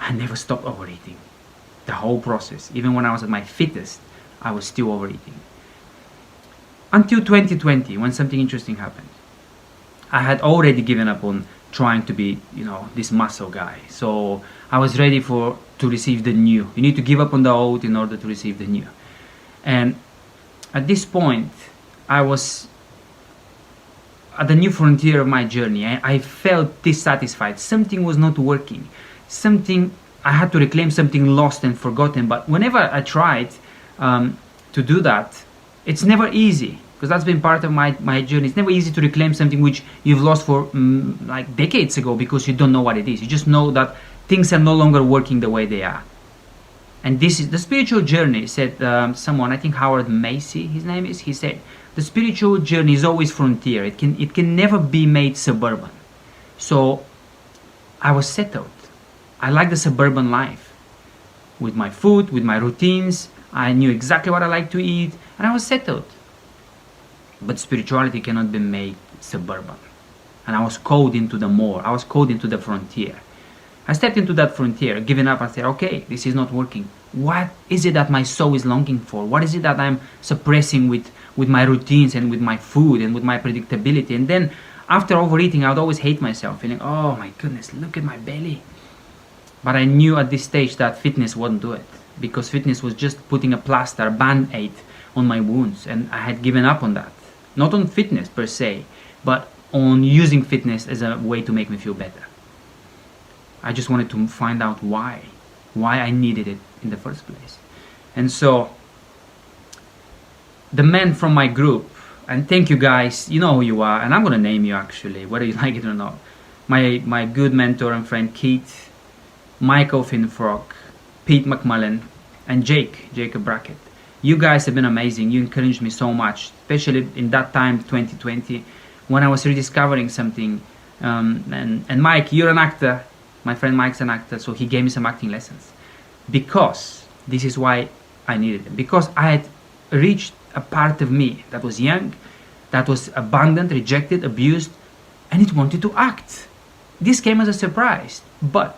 I never stopped overeating. The whole process, even when I was at my fittest, I was still overeating. Until 2020, when something interesting happened. I had already given up on trying to be, this muscle guy. So I was ready to receive the new. You need to give up on the old in order to receive the new. And at this point, I was at the new frontier of my journey. I felt dissatisfied. Something was not working. I had to reclaim something lost and forgotten. But whenever I tried to do that, it's never easy. Because that's been part of my journey. It's never easy to reclaim something which you've lost for like decades ago, because you don't know what it is. You just know that things are no longer working the way they are. And this is the spiritual journey, said someone, I think Howard Macy, his name is, he said, the spiritual journey is always frontier. It can never be made suburban. So I was settled. I like the suburban life. With my food, with my routines, I knew exactly what I like to eat, and I was settled. But spirituality cannot be made suburban. And I was called into the more. I was called into the frontier. I stepped into that frontier, giving up, and said, okay, this is not working. What is it that my soul is longing for? What is it that I'm suppressing with my routines and with my food and with my predictability? And then after overeating, I would always hate myself, feeling, oh my goodness, look at my belly. But I knew at this stage that fitness wouldn't do it, because fitness was just putting a plaster, a band-aid on my wounds, and I had given up on that. Not on fitness per se, but on using fitness as a way to make me feel better. I just wanted to find out why I needed it in the first place. And so the men from my group, and thank you guys, you know who you are, and I'm going to name you actually, whether you like it or not. My good mentor and friend Keith, Michael Finfrock, Pete McMullen, and Jacob Brackett. You guys have been amazing. You encouraged me so much, especially in that time, 2020, when I was rediscovering something. And Mike, you're an actor. My friend Mike's an actor, so he gave me some acting lessons. Because this is why I needed it. Because I had reached a part of me that was young, that was abandoned, rejected, abused, and it wanted to act. This came as a surprise. But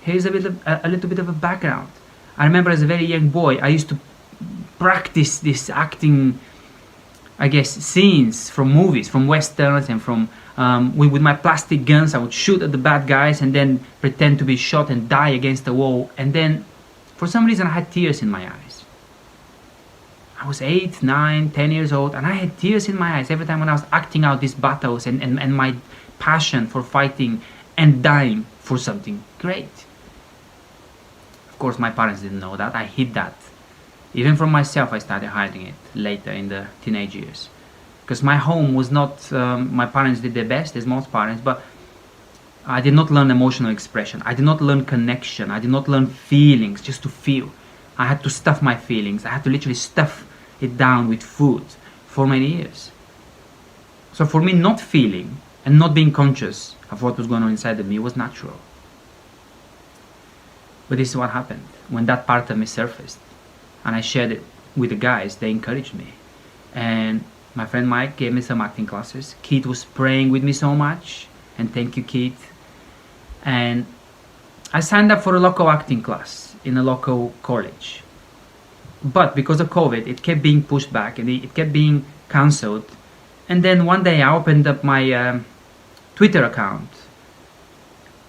here's a little bit of a background. I remember as a very young boy, I used to practice this acting, I guess, scenes from movies, from westerns, and from with my plastic guns. I would shoot at the bad guys and then pretend to be shot and die against the wall. And then, for some reason, I had tears in my eyes. I was 8, 9, 10 years old, and I had tears in my eyes every time when I was acting out these battles and my passion for fighting and dying for something great. Of course, my parents didn't know that. I hid that. Even from myself, I started hiding it later in the teenage years. Because my home was not, my parents did their best, as most parents, but I did not learn emotional expression. I did not learn connection. I did not learn feelings just to feel. I had to stuff my feelings. I had to literally stuff it down with food for many years. So for me, not feeling and not being conscious of what was going on inside of me was natural. But this is what happened when that part of me surfaced, and I shared it with the guys. They encouraged me, and my friend Mike gave me some acting classes. Keith was praying with me so much, and thank you, Keith. And I signed up for a local acting class in a local college, but because of COVID, it kept being pushed back and it kept being cancelled. And then one day I opened up my Twitter account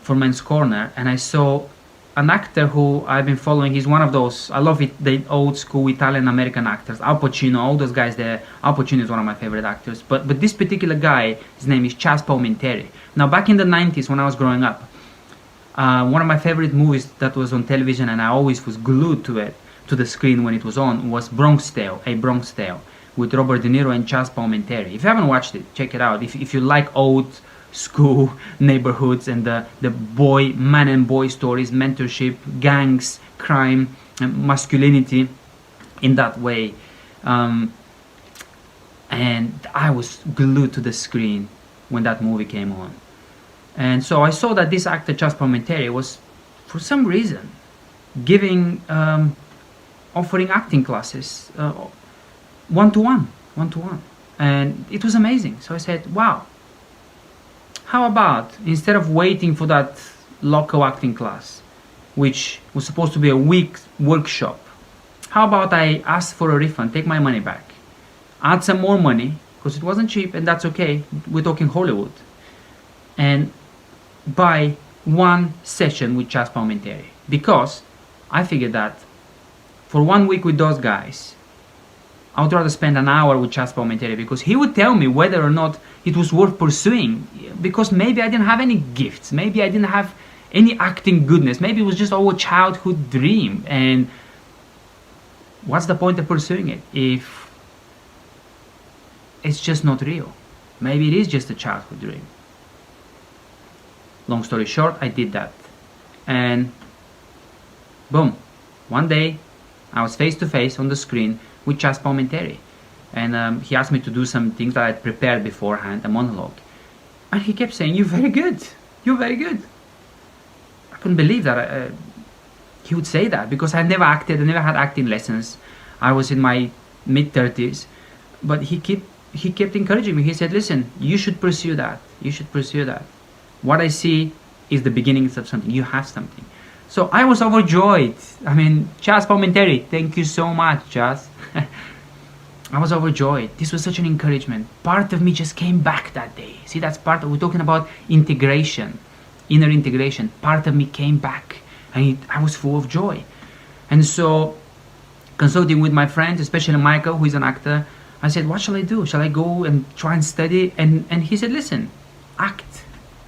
for Men's Corner, and I saw an actor who I've been following. He's one of those, I love it, the old school Italian American actors, Al Pacino, all those guys there. Al Pacino is one of my favorite actors, but this particular guy, his name is Chazz Palminteri. Now, back in the 90s when I was growing up, one of my favorite movies that was on television, and I always was glued to it, to the screen when it was on, was Bronx Tale, A Bronx Tale, with Robert De Niro and Chazz Palminteri. If you haven't watched it, check it out. If you like old school neighborhoods and the man and boy stories, mentorship, gangs, crime, and masculinity in that way, and I was glued to the screen when that movie came on. And so I saw that this actor Chazz Palminteri was, for some reason, offering acting classes one-to-one, and it was amazing. So I said, wow, how about, instead of waiting for that local acting class, which was supposed to be a week workshop. How about I ask for a refund, take my money back, add some more money, because it wasn't cheap, and that's okay, we're talking Hollywood, and buy one session with Chazz Palminteri, because I figured that for 1 week with those guys, I would rather spend an hour with Chazz Palminteri, because he would tell me whether or not it was worth pursuing, because maybe I didn't have any gifts, maybe I didn't have any acting goodness, maybe it was just all a childhood dream, and what's the point of pursuing it if it's just not real? Maybe it is just a childhood dream. Long story short, I did that, and boom, one day I was face to face on the screen with Chazz Palminteri, and he asked me to do some things that I had prepared beforehand, a monologue, and he kept saying, "You're very good, you're very good." I couldn't believe that he would say that, because I never acted, I never had acting lessons. I was in my mid-30s, but he kept encouraging me. He said, "Listen, you should pursue that, you should pursue that. What I see is the beginnings of something, you have something." So I was overjoyed. I mean, Chazz Palminteri, thank you so much, Chazz. I was overjoyed. This was such an encouragement. Part of me just came back that day. See, that's part of, we're talking about integration, inner integration. Part of me came back, and I was full of joy. And so, consulting with my friends, especially Michael, who is an actor, I said, "What shall I do? Shall I go and try and study?" And he said, "Listen, act.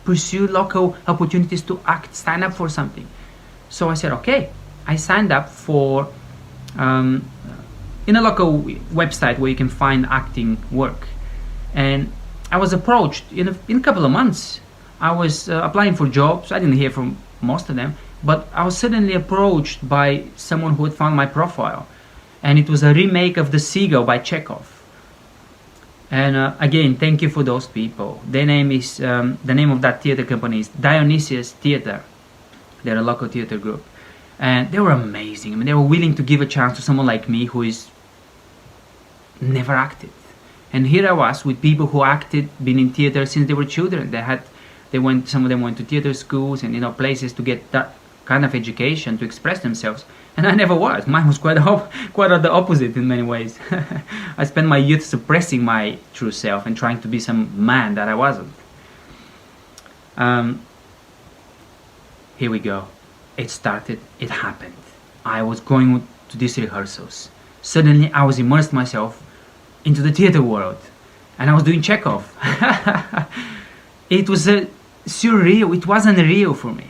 Pursue local opportunities to act. Sign up for something." So I said, okay. I signed up for in a local website where you can find acting work, and I was approached in a couple of months. I was applying for jobs. I didn't hear from most of them, but I was suddenly approached by someone who had found my profile, and it was a remake of The Seagull by Chekhov. And again, thank you for those people. Their name is the name of that theater company is Dionysius Theater. They're a local theater group, and they were amazing. I mean, they were willing to give a chance to someone like me who is never acted. And here I was with people who acted, been in theater since they were children. Some of them went to theater schools and places to get that kind of education to express themselves. And I never was. Mine was quite the opposite in many ways. I spent my youth suppressing my true self and trying to be some man that I wasn't. Here we go. It started. It happened. I was going to these rehearsals. Suddenly, I was immersed myself into the theater world, and I was doing Chekhov. It was surreal. It wasn't real for me.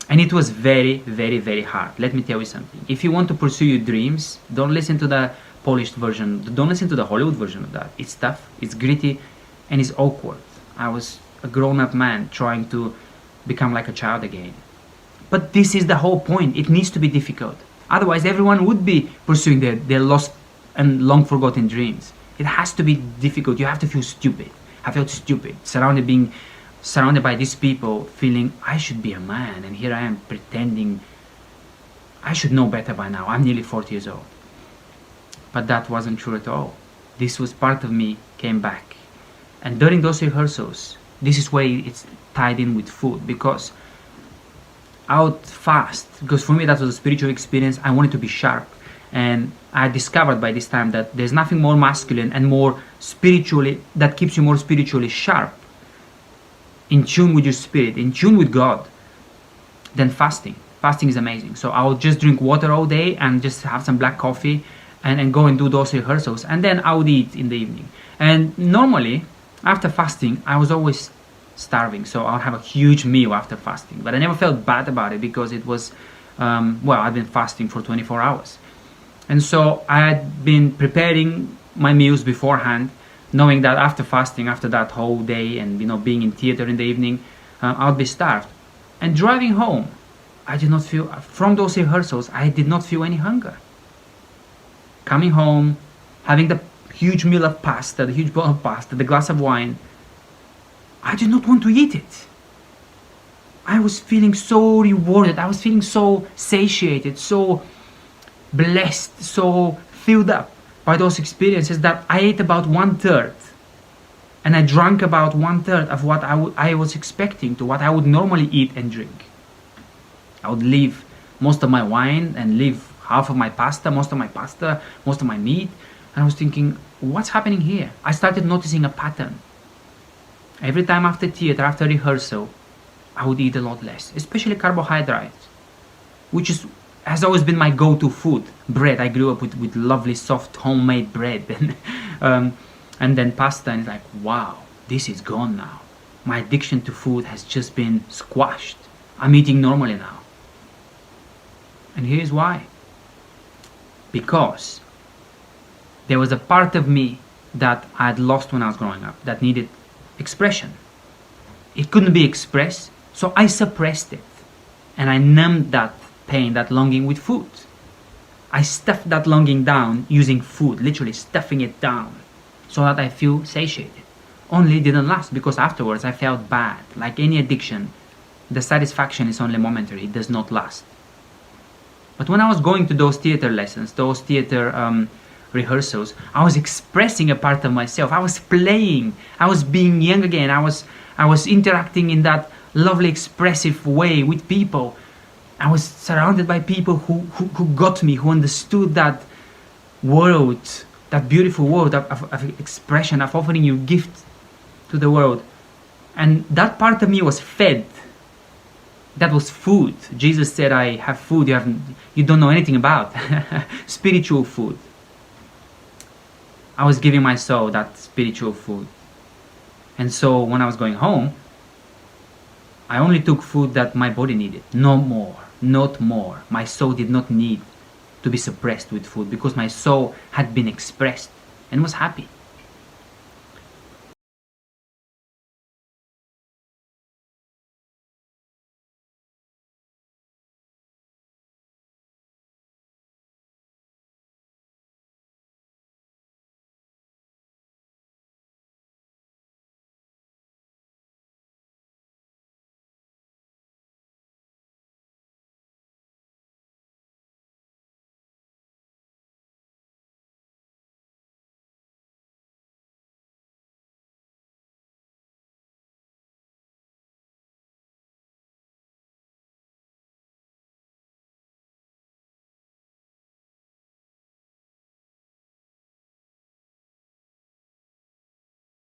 And it was very, very, very hard. Let me tell you something. If you want to pursue your dreams, don't listen to the polished version. Don't listen to the Hollywood version of that. It's tough, it's gritty, and it's awkward. I was a grown-up man trying to become like a child again. But this is the whole point. It needs to be difficult. Otherwise, everyone would be pursuing their lost and long-forgotten dreams. It has to be difficult. You have to feel stupid. I felt stupid, surrounded by these people, feeling I should be a man, and here I am pretending I should know better by now. I'm nearly 40 years old. But that wasn't true at all. This was part of me came back. And during those rehearsals, this is where it's tied in with food, because I would fast, because for me that was a spiritual experience. I wanted to be sharp, and I discovered by this time that there's nothing more masculine and more spiritually, that keeps you more spiritually sharp, in tune with your spirit, in tune with God, than fasting. Fasting is amazing. So I would just drink water all day and just have some black coffee and go and do those rehearsals, and then I would eat in the evening. And normally after fasting I was always starving, so I'll have a huge meal after fasting, but I never felt bad about it, because it was I've been fasting for 24 hours, and so I had been preparing my meals beforehand, knowing that after fasting, after that whole day, and being in theater in the evening, I'll be starved. And driving home, I did not feel, from those rehearsals, I did not feel any hunger. Coming home, having the huge meal of pasta, the huge bowl of pasta, the glass of wine, I did not want to eat it. I was feeling so rewarded, I was feeling so satiated, so blessed, so filled up by those experiences, that I ate about 1/3, and I drank about 1/3 of what I was expecting to what I would normally eat and drink. I would leave most of my wine and leave half of my pasta, most of my meat. And I was thinking, what's happening here? I started noticing a pattern. Every time after theater, after rehearsal, I would eat a lot less, especially carbohydrates, which has always been my go-to food. Bread. I grew up with lovely, soft, homemade bread. And then pasta, and it's like, wow, this is gone now. My addiction to food has just been squashed. I'm eating normally now. And here's why. Because there was a part of me that I had lost when I was growing up that needed expression. It couldn't be expressed, so I suppressed it. And I numbed that pain, that longing with food. I stuffed that longing down using food, literally stuffing it down, so that I feel satiated. Only it didn't last, because afterwards I felt bad. Like any addiction, the satisfaction is only momentary, it does not last. But when I was going to those theater lessons, those theater rehearsals, I was expressing a part of myself. I was playing. I was being young again. I was interacting in that lovely, expressive way with people. I was surrounded by people who got me, who understood that world, that beautiful world of expression, of offering you gift to the world. And that part of me was fed. That was food. Jesus said, I have food you don't know anything about. Spiritual food. I was giving my soul that spiritual food. And so when I was going home, I only took food that my body needed. No more. Not more. My soul did not need to be suppressed with food, because my soul had been expressed and was happy.